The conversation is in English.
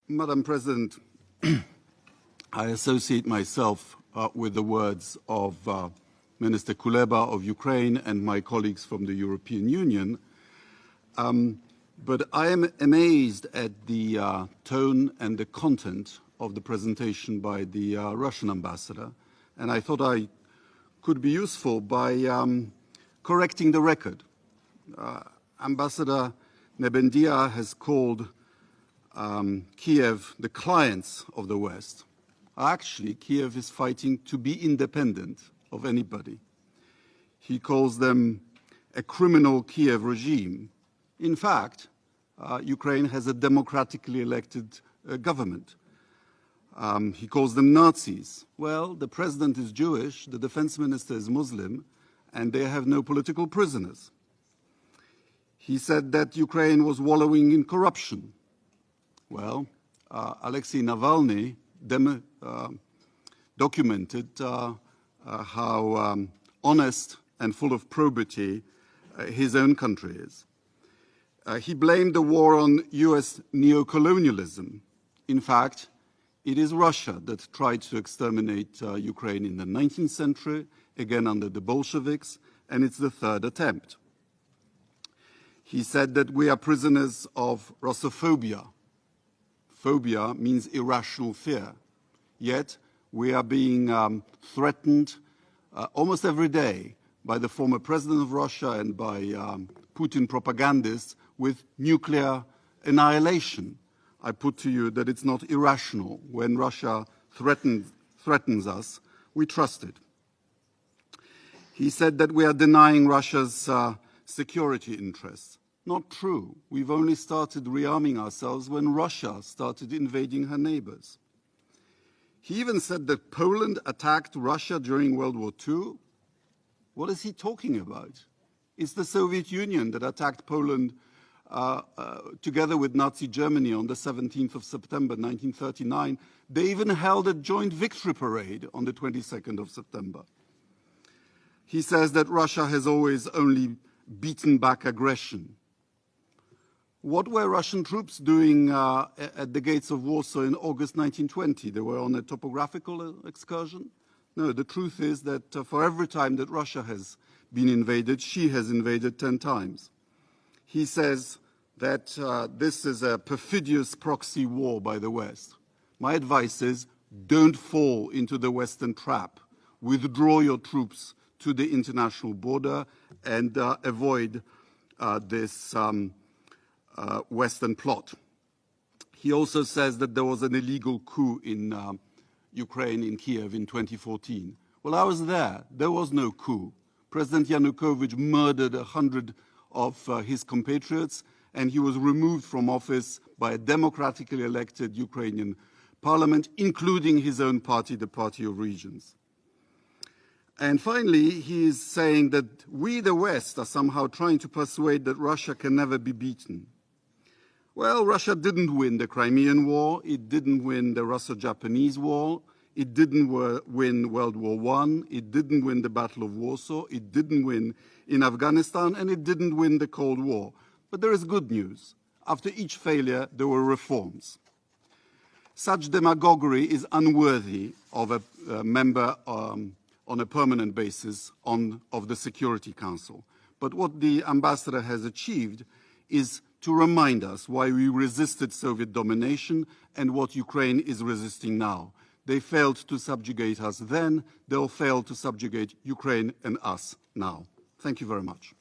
Madam President, I associate myself with the words of Minister Kuleba of Ukraine and my colleagues from the European Union. But I am amazed at the tone and the content of the presentation by the Russian ambassador. And I thought I could be useful by correcting the record. Ambassador Nebendia has called Kiev the clients of the West. Actually, Kiev is fighting to be independent of anybody. He calls them a criminal Kiev regime. In fact, Ukraine has a democratically elected government. He calls them Nazis. Well, the president is Jewish, the defense minister is Muslim, and they have no political prisoners. He said that Ukraine was wallowing in corruption. Well, Alexei Navalny documented how honest and full of probity his own country is. He blamed the war on US neocolonialism. In fact, it is Russia that tried to exterminate Ukraine in the 19th century, again under the Bolsheviks, and it's the third attempt. He said that we are prisoners of russophobia. Phobia means irrational fear. Yet we are being threatened almost every day by the former president of Russia and by Putin propagandists with nuclear annihilation. I put to you that it's not irrational. When Russia threatens us, we trust it. He said that we are denying Russia's security interests. Not true. We've only started rearming ourselves when Russia started invading her neighbors. He even said that Poland attacked Russia during World War II. What is he talking about? It's the Soviet Union that attacked Poland together with Nazi Germany on the 17th of September 1939. They even held a joint victory parade on the 22nd of September. He says that Russia has always only beaten back aggression. What were Russian troops doing at the gates of Warsaw in August 1920? They were on a topographical excursion? No, the truth is that for every time that Russia has been invaded, she has invaded 10 times. He says that this is a perfidious proxy war by the West. My advice is don't fall into the Western trap. Withdraw your troops to the international border and avoid this Western plot. He also says that there was an illegal coup in Ukraine, in Kiev in 2014. Well, I was there. There was no coup. President Yanukovych murdered 100 of his compatriots, and he was removed from office by a democratically elected Ukrainian parliament, including his own party, the Party of Regions. And finally, he is saying that we, the West, are somehow trying to persuade that Russia can never be beaten. Well, Russia didn't win the Crimean War. It didn't win the Russo-Japanese War. It didn't win World War I. It didn't win the Battle of Warsaw. It didn't win in Afghanistan, and it didn't win the Cold War. But there is good news. After each failure, there were reforms. Such demagoguery is unworthy of a member on a permanent basis of the Security Council. But what the ambassador has achieved is to remind us why we resisted Soviet domination and what Ukraine is resisting now. They failed to subjugate us then, they'll fail to subjugate Ukraine and us now. Thank you very much.